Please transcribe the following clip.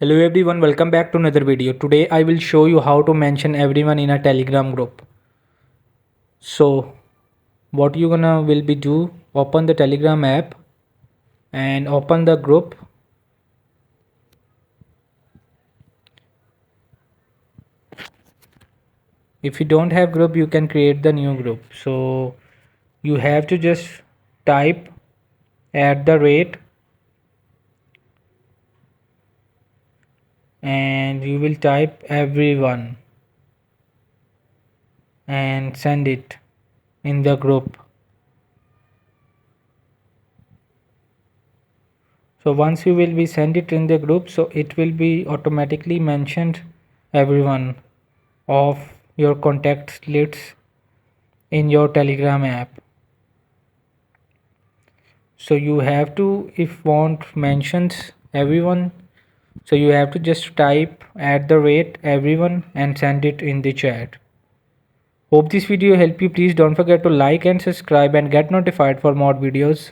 Hello everyone, welcome back to another video. Today I will show you how to mention everyone in a Telegram group. So what you gonna will be do, open the Telegram app and open the group. If you don't have group, you can create the new group. So you have to just type @ and you will type everyone and send it in the group. So once you will be send it in the group, so it will be automatically mentioned everyone of your contacts lists in your Telegram app. So you have to, if want mentions everyone, so you have to just type @everyone and send it in the chat. Hope this video helped you. Please don't forget to like and subscribe and get notified for more videos.